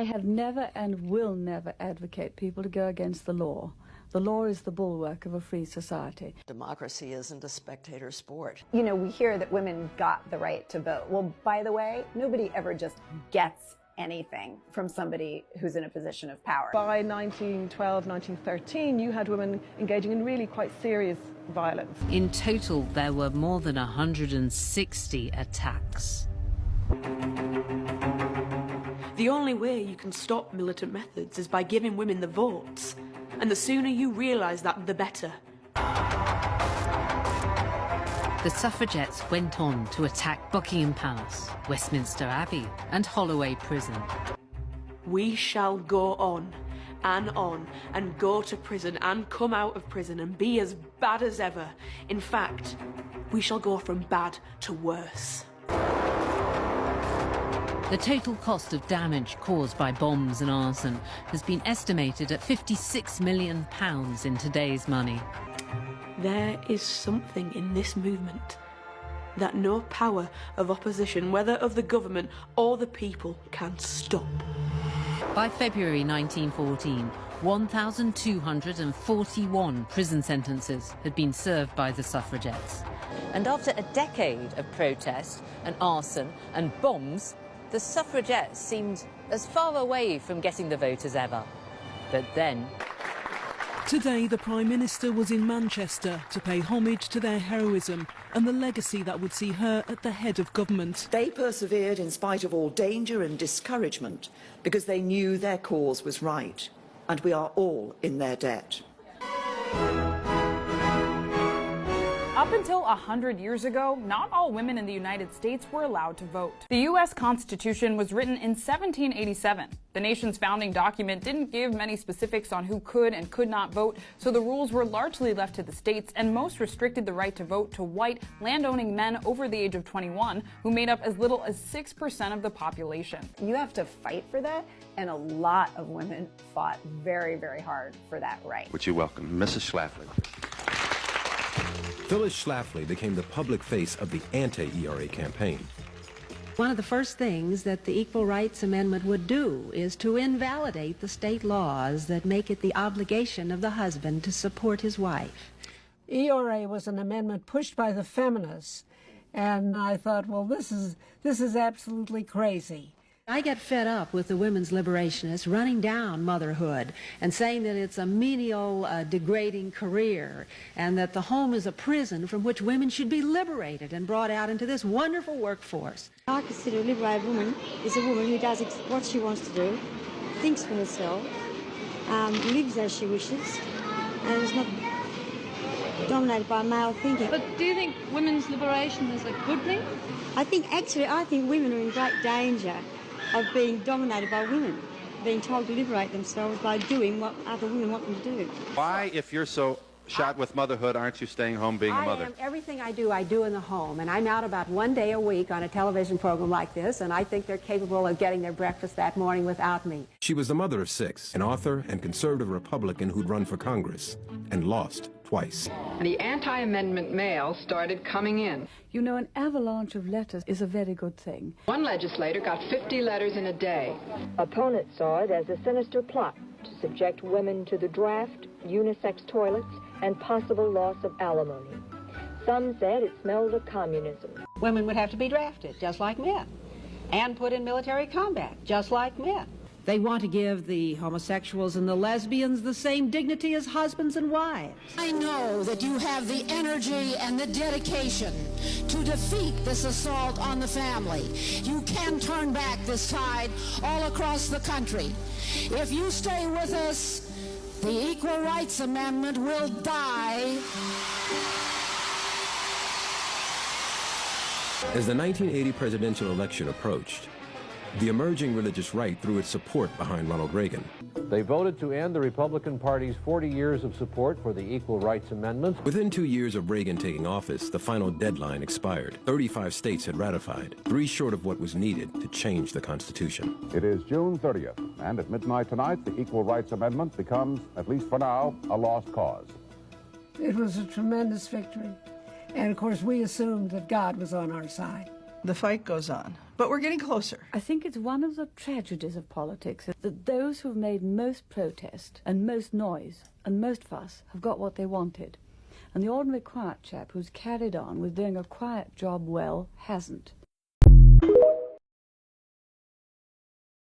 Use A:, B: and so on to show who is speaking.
A: I have never and will never advocate people to go against the law. The law is the bulwark of a free society.
B: Democracy isn't a spectator sport.
C: You know, we hear that women got the right to vote. Well, by the way, nobody ever just gets anything from somebody who's in a position of power.
D: By 1912, 1913, you had women engaging in really quite serious violence.
E: In total, there were more than 160 attacks.
F: The only way you can stop militant methods is by giving women the votes. And the sooner you realise that, the better.
E: The suffragettes went on to attack Buckingham Palace, Westminster Abbey and Holloway Prison.
F: We shall go on and go to prison and come out of prison and be as bad as ever. In fact, we shall go from bad to worse.
E: The total cost of damage caused by bombs and arson has been estimated at £56 million in today's money.
F: There is something in this movement that no power of opposition, whether of the government or the people, can stop.
E: By February 1914, 1,241 prison sentences had been served by the suffragettes. And after a decade of protest and arson and bombs, the suffragettes seemed as far away from getting the vote as ever. But then...
G: Today, the Prime Minister was in Manchester to pay homage to their heroism and the legacy that would see her at the head of government.
B: They persevered in spite of all danger and discouragement because they knew their cause was right, and we are all in their debt.
H: Up until 100 years ago, not all women in the United States were allowed to vote. The U.S. Constitution was written in 1787. The nation's founding document didn't give many specifics on who could and could not vote, so the rules were largely left to the states, and most restricted the right to vote to white, land-owning men over the age of 21, who made up as little as 6% of the population.
C: You have to fight for that, and a lot of women fought very, very hard for that right.
I: Would you welcome Mrs. Schlafly?
J: Phyllis Schlafly became the public face of the anti-ERA campaign.
K: One of the first things that the Equal Rights Amendment would do is to invalidate the state laws that make it the obligation of the husband to support his wife.
L: ERA was an amendment pushed by the feminists, and I thought, well, this is absolutely crazy.
K: I get fed up with the women's liberationists running down motherhood and saying that it's a menial, degrading career, and that the home is a prison from which women should be liberated and brought out into this wonderful workforce.
M: I consider a liberated woman is a woman who does what she wants to do, thinks for herself, lives as she wishes, and is not dominated by male thinking.
N: But do you think women's liberation is a good thing?
M: I think women are in great danger of being dominated by women, being told to liberate themselves by doing what other women want them to do.
I: Why, if you're so shot with motherhood, aren't you staying home being a mother?
K: Everything I do in the home, and I'm out about one day a week on a television program like this, and I think they're capable of getting their breakfast that morning without me.
J: She was the mother of 6, an author and conservative Republican who'd run for Congress and lost twice.
O: The anti-amendment mail started coming in.
A: You know, an avalanche of letters is a very good thing.
O: One legislator got 50 letters in a day.
P: Opponents saw it as a sinister plot to subject women to the draft, unisex toilets, and possible loss of alimony. Some said it smelled of communism.
K: Women would have to be drafted, just like men, and put in military combat, just like men. They want to give the homosexuals and the lesbians the same dignity as husbands and wives.
Q: I know that you have the energy and the dedication to defeat this assault on the family. You can turn back this tide all across the country. If you stay with us, the Equal Rights Amendment will die.
J: As the 1980 presidential election approached, the emerging religious right threw its support behind Ronald Reagan.
R: They voted to end the Republican Party's 40 years of support for the Equal Rights Amendment.
J: Within 2 years of Reagan taking office, the final deadline expired. 35 states had ratified, 3 short of what was needed to change the Constitution.
S: It is June 30th, and at midnight tonight, the Equal Rights Amendment becomes, at least for now, a lost cause.
L: It was a tremendous victory, and of course we assumed that God was on our side.
T: The fight goes on, but we're getting closer.
A: I think it's one of the tragedies of politics that those who have made most protest and most noise and most fuss have got what they wanted. And the ordinary quiet chap who's carried on with doing a quiet job well hasn't.